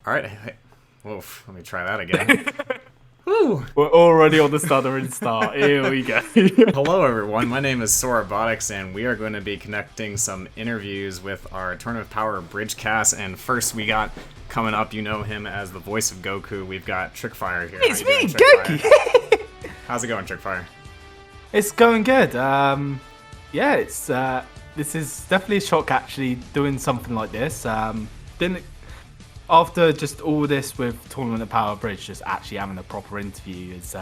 All right. Oof, let me try that again. Woo. We're already on the stuttering start. Here we go. Hello, everyone. My name is Robotics, and we are going to be conducting some interviews with our Tournament of Power Abridged cast. And first, we got coming up, you know him as the voice of Goku. We've got Trickfire here. It's me, Goku. How's it going, Trickfire? It's going good. This is definitely a shock actually doing something like this. Didn't after just all this with Tournament of Power Bridge, just actually having a proper interview is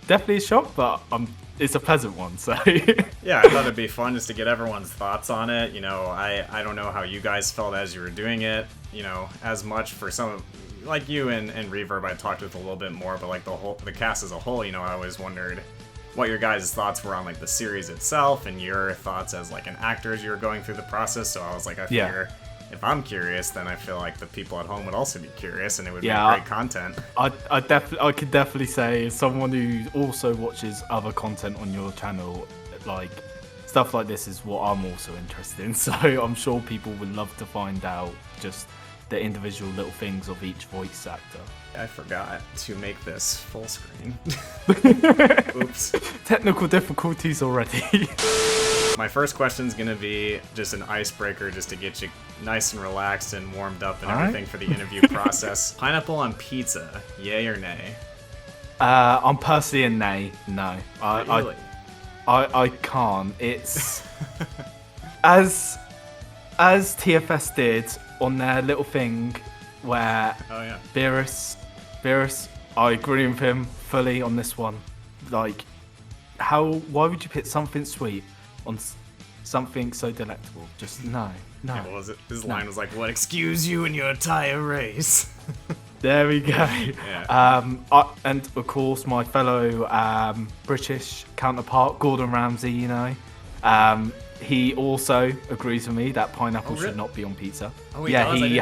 definitely a shock, but it's a pleasant one. So yeah, I thought it'd be fun just to get everyone's thoughts on it. You know, I don't know how you guys felt as you were doing it. You know, as much for some like you and Reverb, I talked with a little bit more, but like the cast as a whole, you know, I always wondered what your guys' thoughts were on like the series itself and your thoughts as like an actor as you were going through the process. So I was like, I figure if I'm curious, then I feel like the people at home would also be curious, and it would be great content. I could definitely say, as someone who also watches other content on your channel, like stuff like this is what I'm also interested in. So I'm sure people would love to find out just the individual little things of each voice actor. I forgot to make this full screen. Oops. Technical difficulties already. My first question is going to be just an icebreaker just to get you nice and relaxed and warmed up and everything for the interview process. Pineapple on pizza, yay or nay? I'm personally a nay. No. Really? I can't. It's as TFS did on their little thing where Beerus, I agree with him fully on this one. Like, why would you put something sweet on something so delectable? Just no. Yeah, what was it? His line was like, "What? Excuse you and your entire race." There we go. Yeah. And of course, my fellow British counterpart, Gordon Ramsay, you know, he also agrees with me that pineapple should not be on pizza. Oh, he actually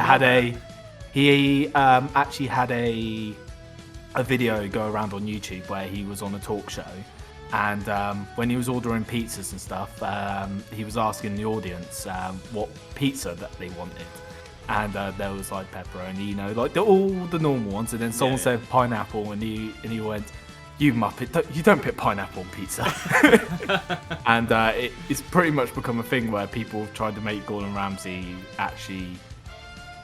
had a video go around on YouTube where he was on a talk show, and when he was ordering pizzas and stuff, he was asking the audience what pizza that they wanted, and there was like pepperoni, you know, like all the normal ones, and then someone said pineapple, and he went, "You muppet, you don't put pineapple on pizza." And it's pretty much become a thing where people have tried to make Gordon Ramsay actually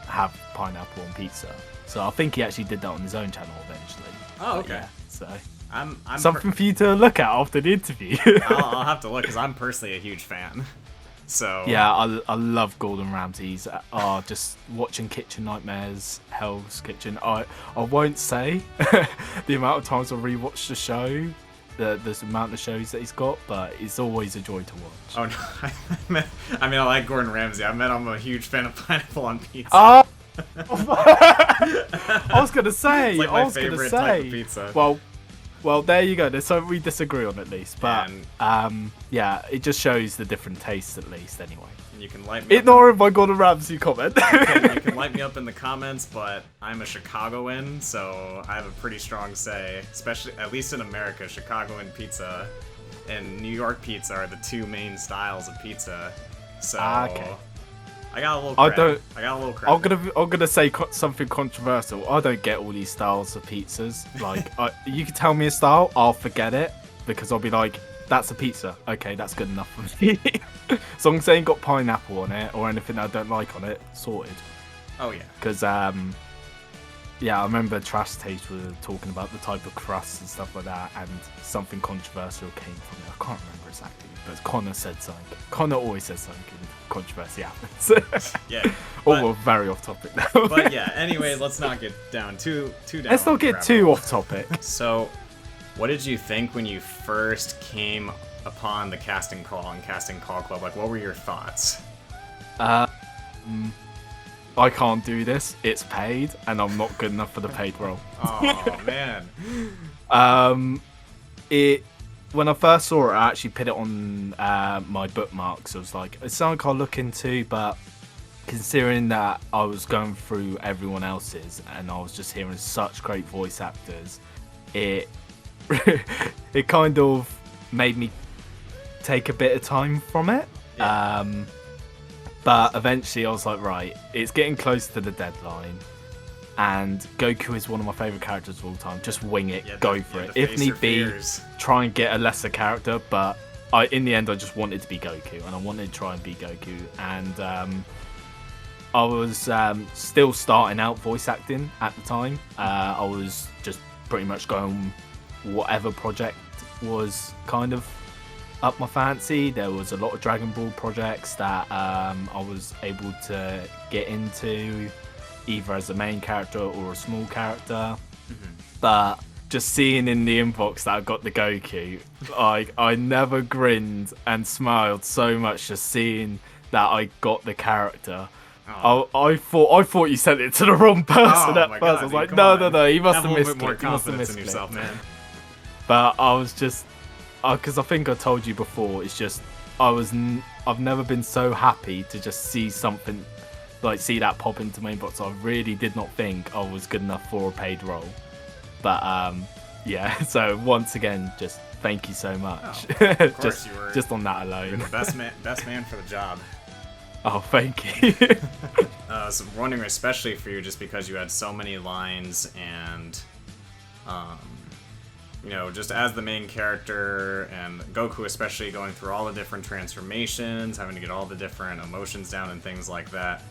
have pineapple on pizza. So I think he actually did that on his own channel eventually. Oh, okay. Yeah, so I'm something for you to look at after the interview. I'll have to look because I'm personally a huge fan. So yeah, I love Gordon Ramsay's. Just watching Kitchen Nightmares, Hell's Kitchen. I won't say the amount of times I rewatched the show, the amount of shows that he's got, but it's always a joy to watch. Oh no, I mean I like Gordon Ramsay. I meant I'm a huge fan of pineapple on pizza. I was gonna say. It's like my favorite type of pizza. Well, there you go. There's something we disagree on at least, but yeah, it just shows the different tastes at least. Anyway, and you can light me ignoring my Gordon Ramsay comment. You can light me up in the comments, but I'm a Chicagoan, so I have a pretty strong say, especially at least in America. Chicagoan pizza and New York pizza are the two main styles of pizza. So okay. I got a little credit. I'm gonna say something controversial. I don't get all these styles of pizzas. Like, you can tell me a style, I'll forget it because I'll be like, "That's a pizza. Okay, that's good enough for me." As long as they ain't got pineapple on it or anything I don't like on it, sorted. Oh yeah. Because I remember Trash Taste was talking about the type of crust and stuff like that, and something controversial came from it. I can't remember exactly, but Connor said something. Connor always says something. Controversy happens. Yeah. We're very off topic now. But yeah, anyway, let's not get down too down. Let's not get too off topic. So, what did you think when you first came upon the casting call and casting call club? Like, what were your thoughts? I can't do this. It's paid, and I'm not good enough for the paid role. Oh man. When I first saw it, I actually put it on my bookmarks. I was like, it's something I'll look into, but considering that I was going through everyone else's and I was just hearing such great voice actors, it kind of made me take a bit of time from it. Yeah. But eventually I was like, right, it's getting close to the deadline. And Goku is one of my favourite characters of all time. Just wing it, go for it. If need be, try and get a lesser character. But in the end, I just wanted to be Goku. And I wanted to try and be Goku. And I was still starting out voice acting at the time. I was just pretty much going whatever project was kind of up my fancy. There was a lot of Dragon Ball projects that I was able to get into, either as a main character or a small character. But just seeing in the inbox that I got the Goku, I never grinned and smiled so much just seeing that I got the character. Oh. I thought you sent it to the wrong person at first. God, I was like, no, he must have missed it. More confidence in yourself, man. But I was just, because I think I told you before, it's just I've never been so happy to just see something, like see that pop into my inbox. I really did not think I was good enough for a paid role. But yeah, so once again, just thank you so much. Oh, of course you were. Just on that alone. You're the best man for the job. Oh, thank you. So I'm wondering, especially for you, just because you had so many lines and, just as the main character, and Goku especially going through all the different transformations, having to get all the different emotions down and things like that.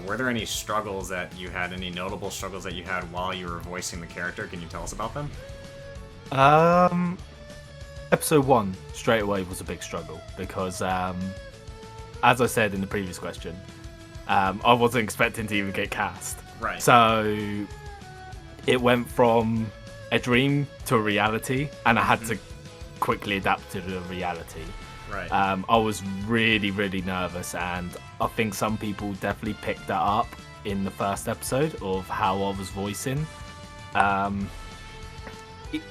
Were there any struggles that you had, any notable struggles that you had while you were voicing the character? Can you tell us about them? Episode 1, straight away, was a big struggle because, as I said in the previous question, I wasn't expecting to even get cast. Right. So it went from a dream to a reality, and I had to quickly adapt to the reality. Right. I was really, really nervous, and I think some people definitely picked that up in the first episode of how I was voicing.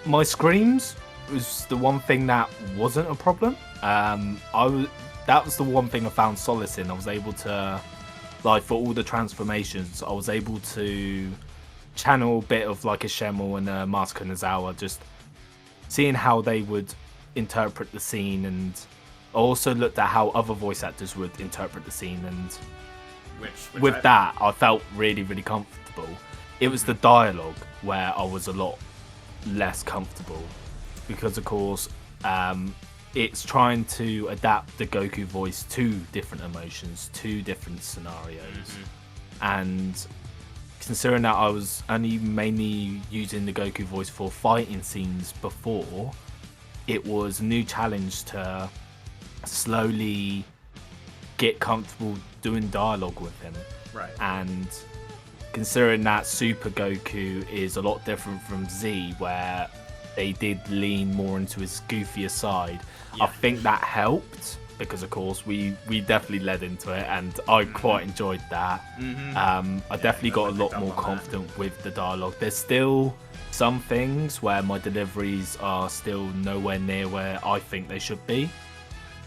My screams was the one thing that wasn't a problem. That was the one thing I found solace in. I was able to, like, for all the transformations, I was able to channel a bit of like a Shemel and a Master Konozawa, just seeing how they would interpret the scene, and I also looked at how other voice actors would interpret the scene, and that I felt really, really comfortable. It was the dialogue where I was a lot less comfortable because, of course, it's trying to adapt the Goku voice to different emotions, to different scenarios. And considering that I was only mainly using the Goku voice for fighting scenes before, it was a new challenge to slowly get comfortable doing dialogue with him. Right. And considering that Super Goku is a lot different from Z, where they did lean more into his goofier side, I think that helped because, of course, we definitely led into it, and I quite enjoyed that. I definitely got a lot more confident with the dialogue. There's still some things where my deliveries are still nowhere near where I think they should be.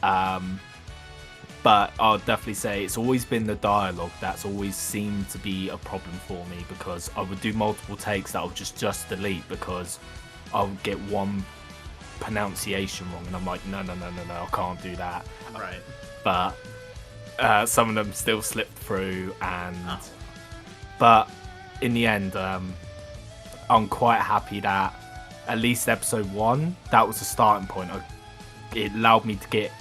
But I'll definitely say it's always been the dialogue that's always seemed to be a problem for me, because I would do multiple takes that I would just delete because I would get one pronunciation wrong, and I'm like, no, I can't do that. Right. But some of them still slipped through, but in the end, I'm quite happy that at least episode 1, that was a starting point. It allowed me to get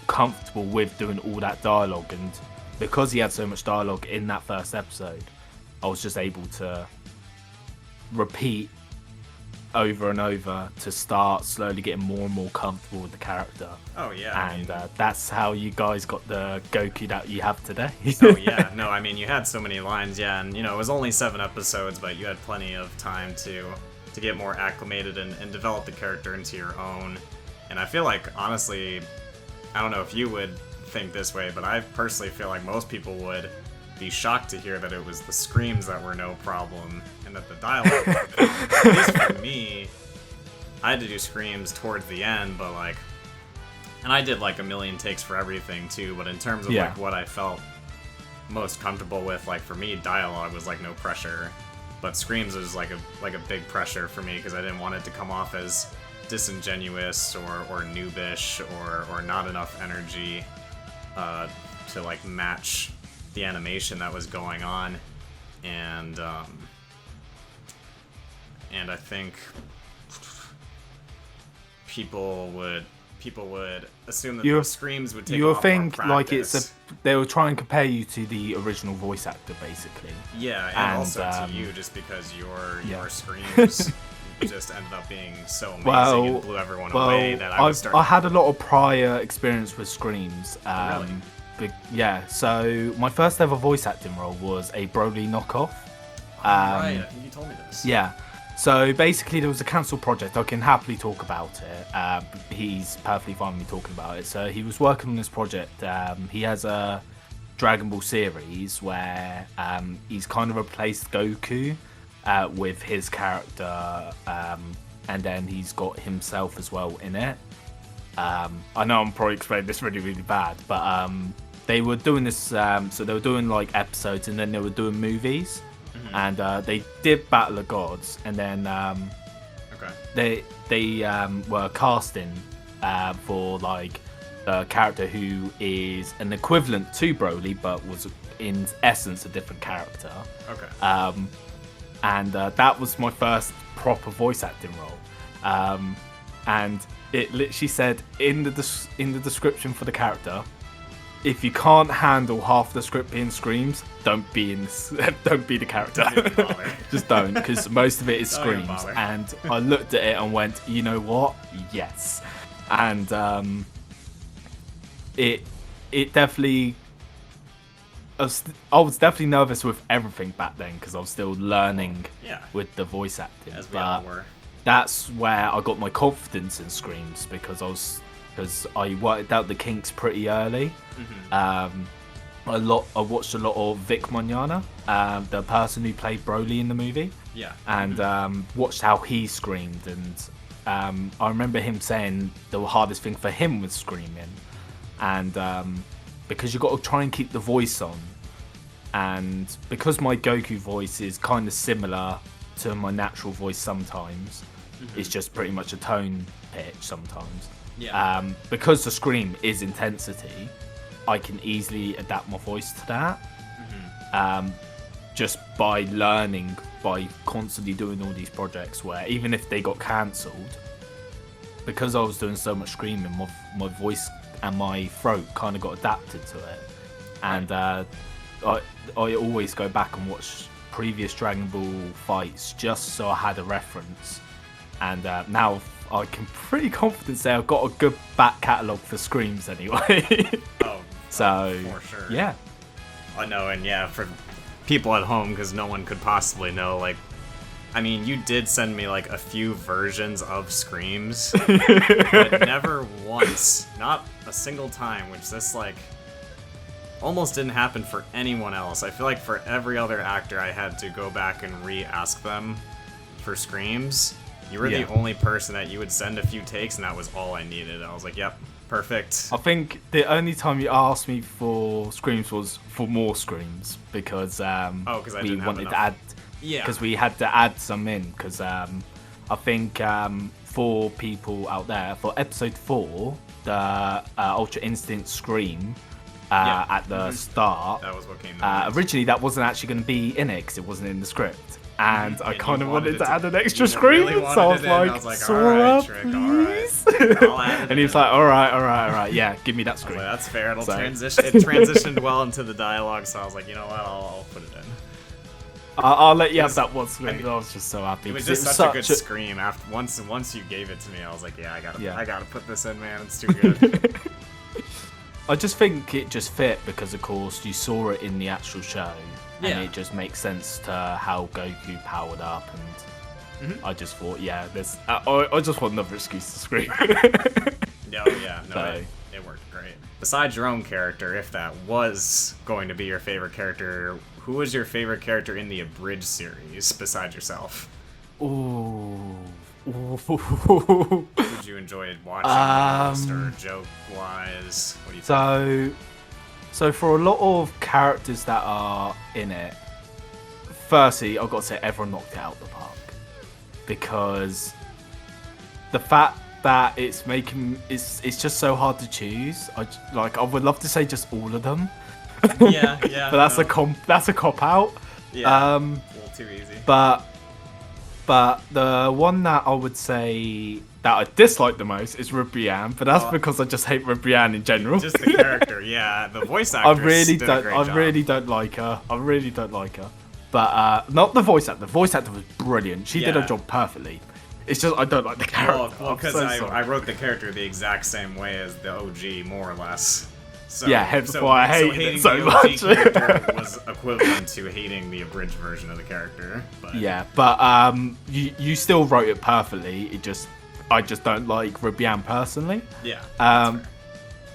comfortable with doing all that dialogue, and because he had so much dialogue in that first episode, I was just able to repeat over and over to start slowly getting more and more comfortable with the character. Oh yeah. And that's how you guys got the Goku that you have today. Oh yeah. No, I mean, you had so many lines, yeah, and it was only 7 episodes, but you had plenty of time to get more acclimated and develop the character into your own. And I feel like, honestly, I don't know if you would think this way, but I personally feel like most people would be shocked to hear that it was the screams that were no problem, and that the dialogue, at least for me, I had to do screams towards the end, but and I did like a million takes for everything too, but in terms of like what I felt most comfortable with, like for me, dialogue was like no pressure, but screams was like a big pressure for me, because I didn't want it to come off as disingenuous or noobish or not enough energy. to like match the animation that was going on, and I think people would assume that the screams would take you off think more like practice. they will try and compare you to the original voice actor, basically. Yeah, and also to you, just because your screams just ended up being so amazing and blew everyone away that I was starting. I had a lot of prior experience with screams. Really? Yeah, so my first ever voice acting role was a Broly knockoff. Right, I think you told me this. Yeah. So basically, there was a cancelled project. I can happily talk about it. He's perfectly fine with me talking about it. So he was working on this project. He has a Dragon Ball series where he's kind of replaced Goku with his character, and then he's got himself as well in it. I know I'm probably explaining this really, really bad, but they were doing this. So they were doing like episodes, and then they were doing movies. And they did Battle of Gods, and then they were casting for like a character who is an equivalent to Broly, but was in essence a different character. And that was my first proper voice acting role. And it literally said in the description for the character, if you can't handle half the script being screams, don't be the character. Just don't, because most of it is screams. And I looked at it and went, you know what? Yes. And it definitely. I was definitely nervous with everything back then because I was still learning with the voice acting. As we all were. That's where I got my confidence in screams because I worked out the kinks pretty early. I watched a lot of Vic Mignogna, the person who played Broly in the movie. And watched how he screamed, and I remember him saying the hardest thing for him was screaming, and because you got to try and keep the voice on, and because my Goku voice is kind of similar to my natural voice sometimes, it's just pretty much a tone pitch sometimes. Because the scream is intensity, I can easily adapt my voice to that. Just by learning, by constantly doing all these projects where even if they got cancelled, because I was doing so much screaming, my voice and my throat kind of got adapted to it. And I always go back and watch previous Dragon Ball fights just so I had a reference. And now I can pretty confidently say I've got a good back catalogue for screams anyway. So, for sure. Yeah. I know, and for people at home, because no one could possibly know, like, I mean, you did send me, like, a few versions of screams, but never once, not a single time, which this, like, almost didn't happen for anyone else. I feel like for every other actor, I had to go back and re-ask them for screams. You were the only person that you would send a few takes, and that was all I needed. I was like, yep, perfect. I think the only time you asked me for screams was for more screams, because we wanted to add... Because we had to add some in, because I think for people out there, for episode 4, the Ultra Instinct scream at the start, that was what came in. Originally that wasn't actually going to be in it, because it wasn't in the script. And I kind of wanted to add an extra scream, really so I was like, Sora, please. And he was like, all right, yeah, give me that scream. Like, that's fair, it transitioned well into the dialogue, so I was like, you know what, I'll put it in. I'll let you have that one scream. I was just so happy. It was just such a good scream. After once you gave it to me, I was like, I gotta put this in, man. It's too good. I just think it just fit because, of course, you saw it in the actual show, and it just makes sense to how Goku powered up. And I just thought, this. I just want another excuse to scream. It worked great. Besides your own character, if that was going to be your favorite character, who was your favorite character in the Abridged series besides yourself? Ooh. Who did you enjoy watching most, or joke-wise? What do you think? So for a lot of characters that are in it, firstly, I've got to say everyone knocked it out of the park. Because the fact that it's just so hard to choose. I would love to say just all of them. Yeah. But that's a cop out. Yeah. A little too easy. But the one that I would say that I dislike the most is Ribrianne, but that's because I just hate Ribrianne in general. Just the character, yeah. The voice actress I really don't like her. But not the voice actor. The voice actor was brilliant. She did her job perfectly. It's just I don't like the character. Well, because I wrote the character the exact same way as the OG, more or less. So, hence why I hated it so the much. OG character was equivalent to hating the abridged version of the character. But. Yeah, but you still wrote it perfectly. I just don't like Ribrianne personally. Yeah.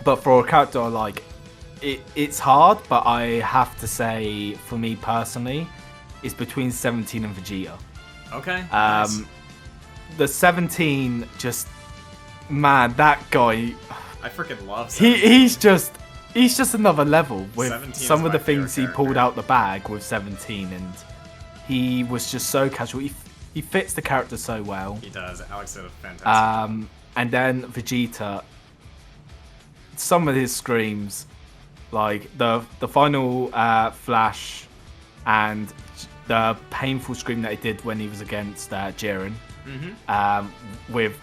But for a character I like, it's hard. But I have to say, for me personally, it's between 17 and Vegeta. Okay. Nice. The 17, just man, that guy. I freaking love 17. He's just another level with some of the things he pulled out the bag with 17, and he was just so casual. He fits the character so well. He does. Alex did a fantastic job. And then Vegeta, some of his screams, like the final flash, and the painful scream that he did when he was against Jiren, with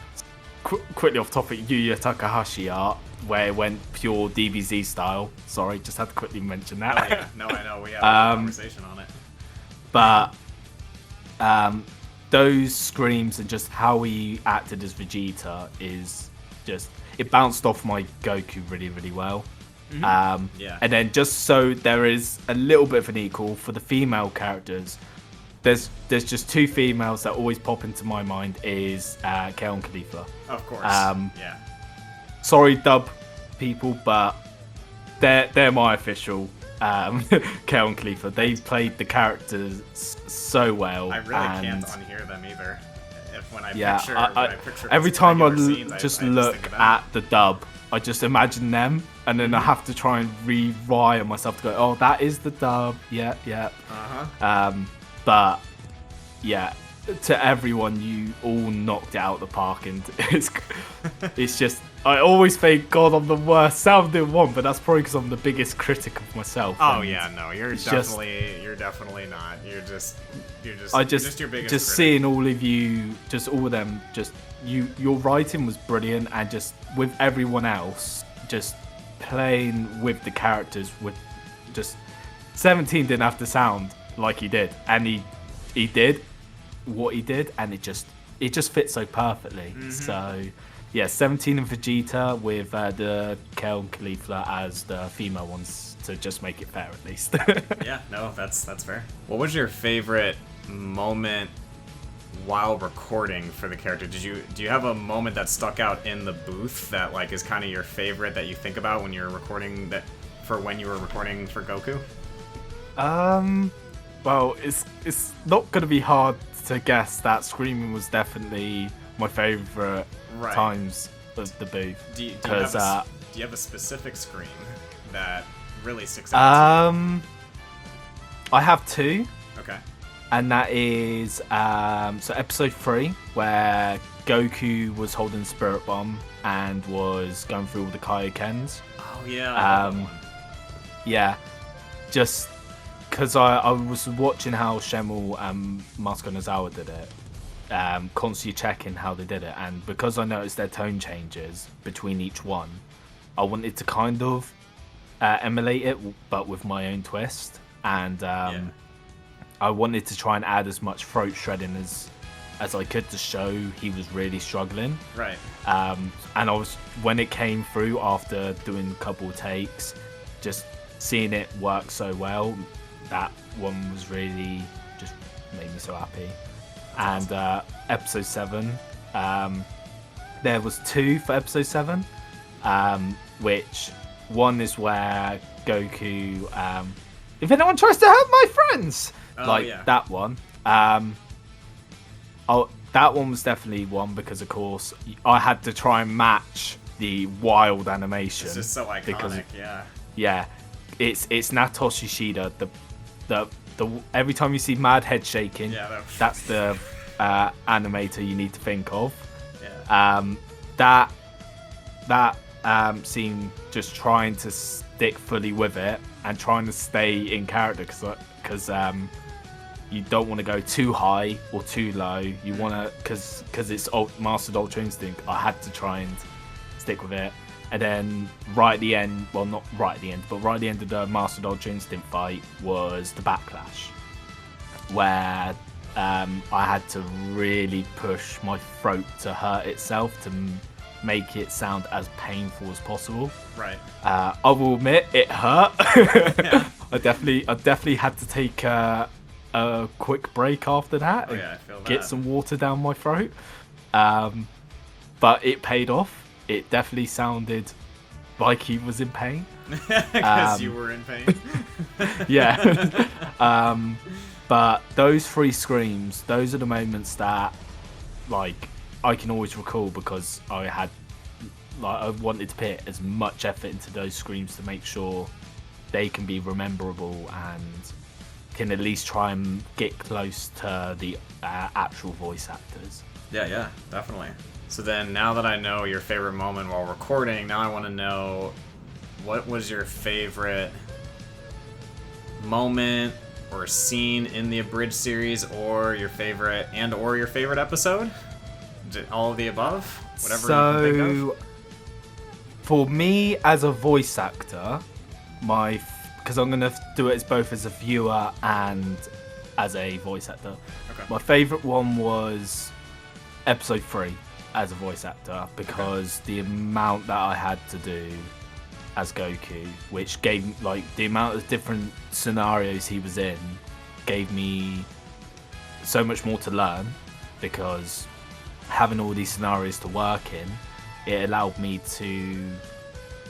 quickly off topic, Yuya Takahashi art, where it went pure DBZ style. Sorry, just had to quickly mention that. Oh, yeah. No, I know. We had a conversation on it. But those screams and just how he acted as Vegeta is just, it bounced off my Goku really, really well. And then just so there is a little bit of an equal for the female characters, there's just two females that always pop into my mind is Kel and Khalifa. Of course. Yeah. Sorry, dub people, but they're my official Kel and Khalifa. They played the characters so well. I really can't unhear them either. When I picture every time I scenes, just I look at the dub, I just imagine them, and then I have to try and rewire myself to go, oh, that is the dub. Yeah. But yeah, to everyone, you all knocked it out the park, and it's just, I always think, God, I'm the worst sounding one, but that's probably because I'm the biggest critic of myself. Oh yeah, no, you're definitely not. You're just your biggest critic. Seeing all of you, just all of them, just your writing was brilliant, and just with everyone else, just playing with the characters, with just 17 didn't have to sound like he did, and he did what he did, and it just fits so perfectly. So yeah, 17 and Vegeta with the Kel and Khalifa as the female ones to just make it fair at least. Yeah, no, that's fair. What was your favorite moment while recording for the character? Do you have a moment that stuck out in the booth that like is kind of your favorite that you think about when you're recording when you were recording for Goku? Well, it's not going to be hard to guess that screaming was definitely my favorite times of the booth. Do you have a specific scream that really sticks out to you? I have two. Okay. And that is so episode 3, where Goku was holding Spirit Bomb and was going through all the Kaiokens. Oh yeah. Yeah, just because I was watching how Shemel and Masuko Nozawa did it, constantly checking how they did it, and because I noticed their tone changes between each one, I wanted to kind of emulate it, but with my own twist, and I wanted to try and add as much throat shredding as I could to show he was really struggling. Right. And when it came through after doing a couple of takes, just seeing it work so well, that one was really just made me so happy. That's awesome. Episode 7, there was 2 for episode 7, which one is where Goku, if anyone tries to hurt my friends, that one. That one was definitely one because, of course, I had to try and match the wild animation. It's just so iconic, yeah. It's Natos Yoshida. The every time you see Mad Head shaking, that's the animator you need to think of. Yeah. that scene, just trying to stick fully with it and trying to stay in character, because you don't want to go too high or too low. You want to, because it's Mastered Ultra Instinct. I had to try and stick with it. And then right at the end, well, not right at the end, but right at the end of the Mastered Ultra Instinct fight was the backlash, where I had to really push my throat to hurt itself to make it sound as painful as possible. Right. I will admit it hurt. Yeah. I definitely had to take a quick break after that. Oh, yeah, I feel get that. some water down my throat. But it paid off. It definitely sounded like he was in pain. Because you were in pain. Yeah. But those 3 screams, those are the moments that, like, I can always recall, because I wanted to put as much effort into those screams to make sure they can be rememberable and can at least try and get close to the actual voice actors. Yeah, definitely. So then, now that I know your favorite moment while recording, now I want to know, what was your favorite moment or scene in the Abridged series, or your favorite episode? All of the above? Whatever you can think of. For me, as a voice actor, because I'm going to do it as both as a viewer and as a voice actor. Okay. My favourite one was episode 3 as a voice actor, because the amount that I had to do as Goku, which gave, like, the amount of different scenarios he was in, gave me so much more to learn, because having all these scenarios to work in, it allowed me to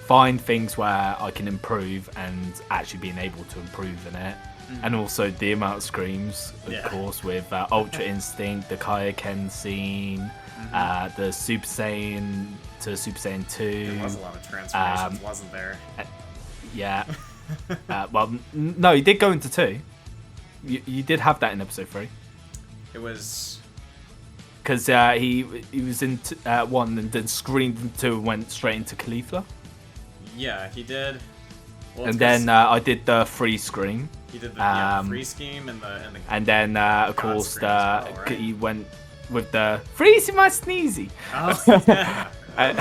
find things where I can improve and actually being able to improve in it. And also the amount of screams, of course, with Ultra Instinct, the Kaioken scene, the Super Saiyan to Super Saiyan 2. There was a lot of transformations, wasn't there? Yeah. Well, no, he did go into 2. You did have that in episode 3. It was... Because he was in 1 and then screamed in 2 and went straight into Caulifla. Yeah, he did. Well, And then I did the free scream. he did the free scheme and the And then, of God course, scream as well, right? he went with the freeze my sneezy. Oh, yeah. Oh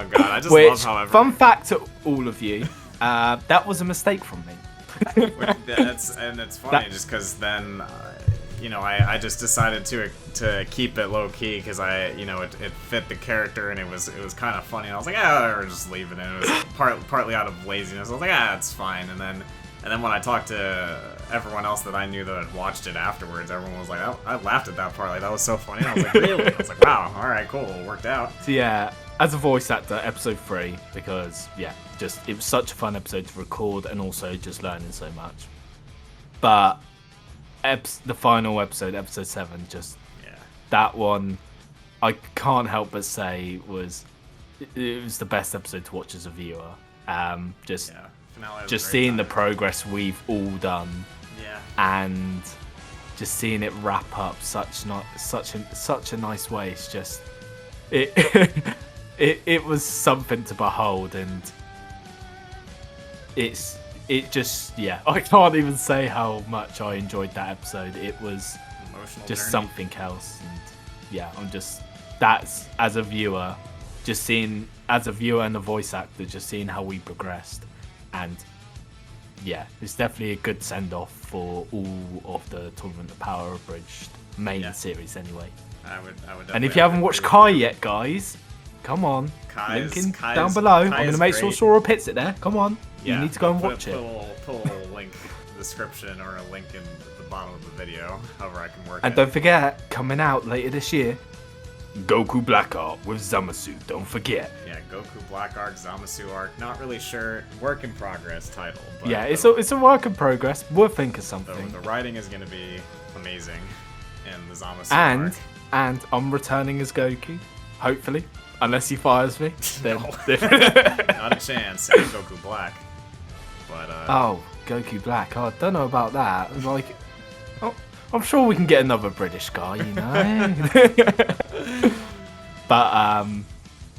god, I just Which, love how fun fact to all of you, that was a mistake from me. It's funny just because then, I just decided to keep it low key because it fit the character and it was kind of funny. I was like, we're just leaving it. It was partly out of laziness. I was like, it's fine. And then when I talked to everyone else that I knew that had watched it afterwards, everyone was like, I laughed at that part. Like, that was so funny. And I was like, really? I was like, wow, all right, cool, it worked out. So yeah, as a voice actor, episode 3, because it was such a fun episode to record and also just learning so much. But the final episode, episode 7, that one, I can't help but say it was the best episode to watch as a viewer. Just seeing the progress we've all done, and just seeing it wrap up such a nice way. It's just it was something to behold, and I can't even say how much I enjoyed that episode. It was Emotional just journey. something else, and that's as a viewer, just seeing as a viewer and a voice actor, just seeing how we progressed, and it's definitely a good send off for all of the Tournament of Power Abridged main series anyway. I would And if you haven't watched Kai yet, guys, come on, link down below. I'm going to make sure Sora puts it there. Come on, you need to go and watch it. Put a little link in the description or a link in the bottom of the video, however I can work it. And don't forget, coming out later this year, Goku Black Art with Zamasu. Don't forget. Yeah, Goku Black Arc, Zamasu Arc. Not really sure. Work in progress title. But it's a work in progress. We'll think of something. The writing is going to be amazing in the Zamasu And arc. and I'm returning as Goku, hopefully, unless he fires me. Then Not a chance. I'm Goku Black. But oh, Goku Black. I don't know about that. Like, I'm sure we can get another British guy, you know. But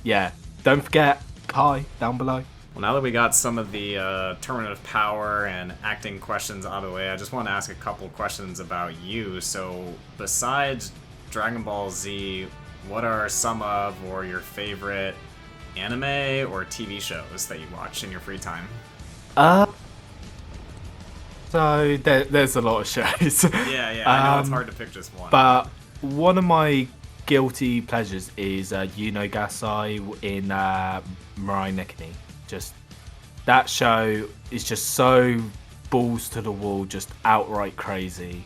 yeah, don't forget Kai down below. Well, now that we got some of the tournament of power and acting questions out of the way, I just want to ask a couple questions about you. So, besides Dragon Ball Z, what are some of or your favorite anime or TV shows that you watch in your free time? So there's a lot of shows. Yeah, I know it's hard to pick just one. But one of my guilty pleasures is Yuno Gasai in Mirai Nikini. Just that show is just so balls to the wall, just outright crazy.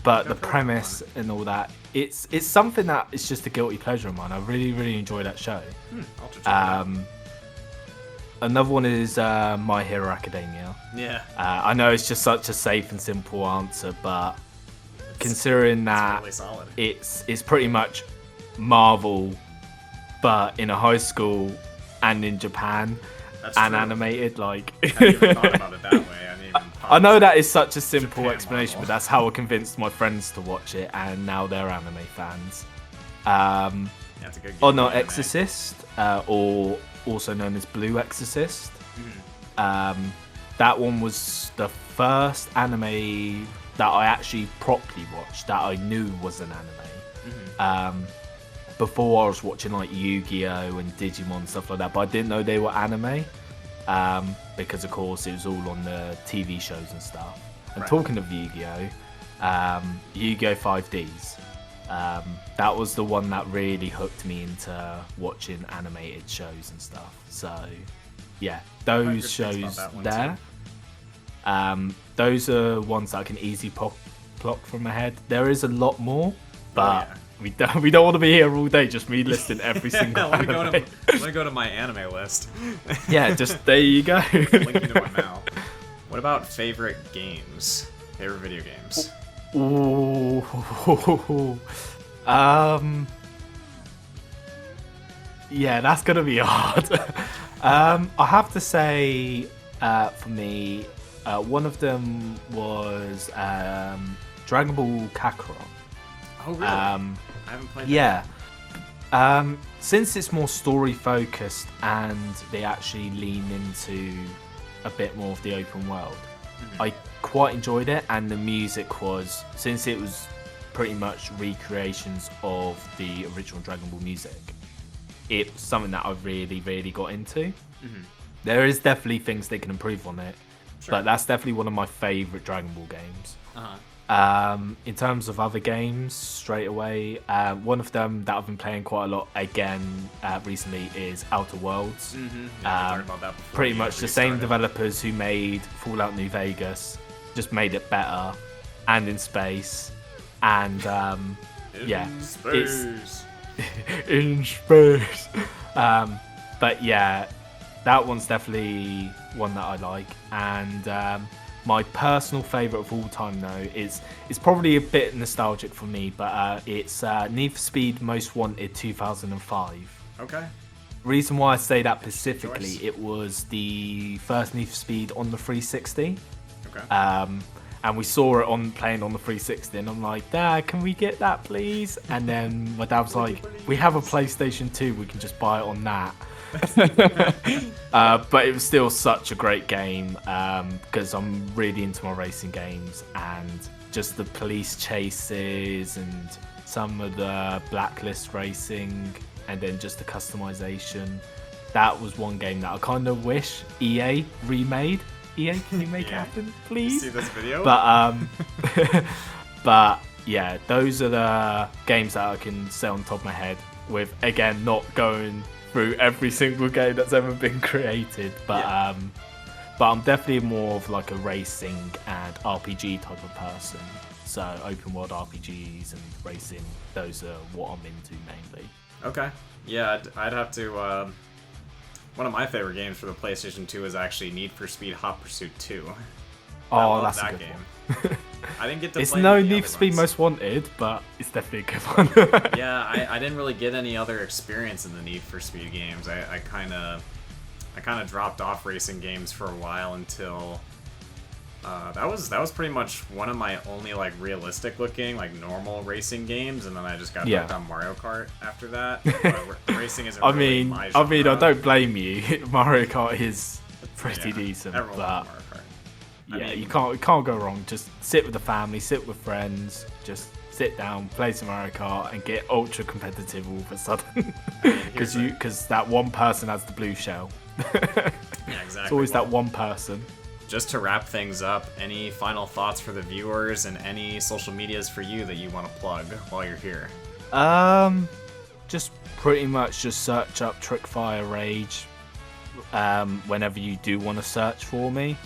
But the premise and all that, it's something that is just a guilty pleasure of mine. I really enjoy that show. I'll check it out. Another one is My Hero Academia. Yeah. I know it's just such a safe and simple answer, but considering that really solid. it's pretty much Marvel, but in a high school and in Japan. That's and true. animated, like. I hadn't even thought about it that way. I know that is such a simple Japan explanation, Marvel. but that's how I convinced my friends to watch it, and now they're anime fans. Yeah, it's a good game. Oh no, anime. Exorcist, or also known as Blue Exorcist. That one was the first anime that I actually properly watched that I knew was an anime. Before I was watching like Yu-Gi-Oh and Digimon and stuff like that, but I didn't know they were anime because of course it was all on the TV shows and stuff. And talking of Yu-Gi-Oh, Yu-Gi-Oh 5Ds. That was the one that really hooked me into watching animated shows and stuff. So, yeah, those shows there. Those are ones that I can easily pluck from my head. There is a lot more, but we don't want to be here all day just me listing every single let me anime. go to my anime list. Yeah, just there you go. Linking to my mouth. What about favorite games? Favorite video games? Ooh. Yeah, that's gonna be hard. I have to say, for me, one of them was Dragon Ball Kakarot. Oh, really? I haven't played that. Yeah. Since it's more story focused and they actually lean into a bit more of the open world, I quite enjoyed it, and the music was, since it was pretty much recreations of the original Dragon Ball music, it's something that I really got into. There is definitely things they can improve on it, but that's definitely one of my favourite Dragon Ball games. In terms of other games, straight away, one of them that I've been playing quite a lot again recently is Outer Worlds. Talked about that before Pretty you much the same restarted. developers who made Fallout New Vegas, just made it better and in space. And yeah, Space. in space. But yeah, that one's definitely one that I like. And my personal favourite of all time, though, is probably a bit nostalgic for me, but it's Need for Speed Most Wanted 2005. Okay. Reason why I say that specifically, Choice. it was the first Need for Speed on the 360. Okay. And we saw it playing on the 360, and I'm like, Dad, can we get that, please? And then my dad was like, we have a PlayStation 2, we can just buy it on that. But it was still such a great game because I'm really into my racing games, and just the police chases and some of the blacklist racing, and then just the customization. That was one game that I kind of wish EA remade. EA, can you make it happen, please? See this video? But but yeah, those are the games that I can say on top of my head, with again not going through every single game that's ever been created, but I'm definitely more of like a racing and RPG type of person. So open world RPGs and racing, those are what I'm into mainly. Okay. Yeah, I'd have to. One of my favorite games for the PlayStation 2 is actually Need for Speed Hot Pursuit 2. I Oh, love that's that a good game. one. I didn't get to It's play no any Need other for Speed ones. Most Wanted, but it's definitely a good one. Yeah, I didn't really get any other experience in the Need for Speed games. I kind of dropped off racing games for a while until That was pretty much one of my only like realistic looking like normal racing games, and then I just got Yeah. hooked on Mario Kart after that. But racing isn't I really mean, my I mean, I genre. don't blame you. Mario Kart is pretty Yeah, decent, everyone but loves Mario Kart. I yeah, mean, you can't go wrong. Just sit with the family, sit with friends, just sit down, play some Mario Kart, and get ultra competitive all of a sudden. Because that one person has the blue shell. Yeah, exactly. It's always Well, that one person. just to wrap things up, any final thoughts for the viewers and any social medias for you that you want to plug while you're here? Just pretty much just search up Trickfire Rage. Whenever you do want to search for me.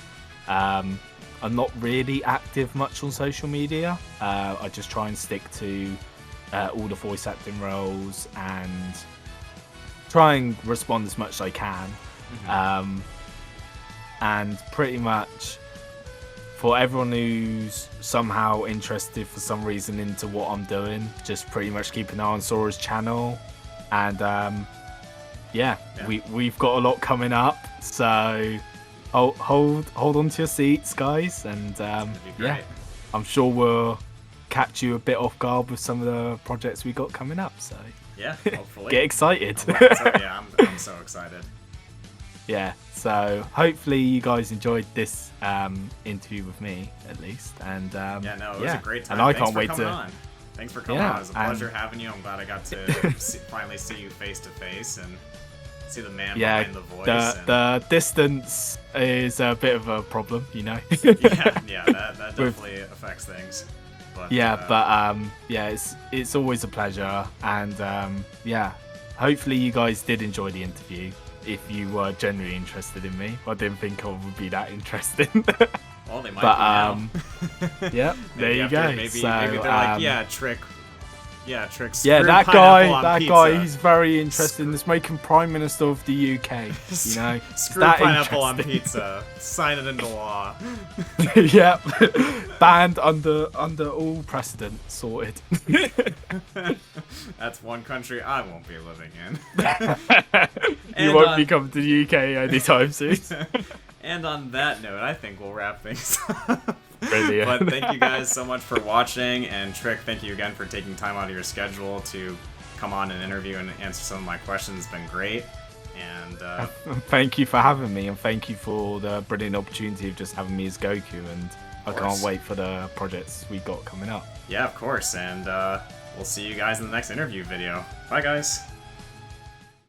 I'm not really active much on social media. I just try and stick to all the voice acting roles and try and respond as much as I can. And pretty much for everyone who's somehow interested for some reason into what I'm doing, just pretty much keep an eye on Sora's channel. And we've got a lot coming up, so hold on to your seats, guys, and yeah, I'm sure we'll catch you a bit off guard with some of the projects we got coming up. So yeah, hopefully. get excited. I'm so excited. Yeah, so hopefully you guys enjoyed this interview with me at least, and Yeah, no, it was a great time. And I Thanks can't for wait coming to. on. Thanks for coming Yeah, on. It was a pleasure having you. I'm glad I got to finally see you face to face and see the man behind the voice. The distance is a bit of a problem, you know. yeah, that definitely affects things. But, it's always a pleasure, and yeah, hopefully you guys did enjoy the interview. If you were genuinely interested in me, I didn't think I would be that interesting. Well, they might be now. Yeah, there you go. Maybe So, they're like, Trick. Yeah, screwed that pineapple on guy, pizza. he's very interested in this, making Prime Minister of the UK. You know, Screw that pineapple on interesting. pizza. Sign it into law. Yep, banned under all precedent. Sorted. That's one country I won't be living in. You won't be coming to the UK anytime soon. And on that note, I think we'll wrap things up. Brilliant. But thank you guys so much for watching, and Trick, thank you again for taking time out of your schedule to come on and interview and answer some of my questions. It's been great. And thank you for having me, and thank you for the brilliant opportunity of just having me as Goku, and I can't wait for the projects we got coming up. Yeah, of course, and we'll see you guys in the next interview video. Bye, guys.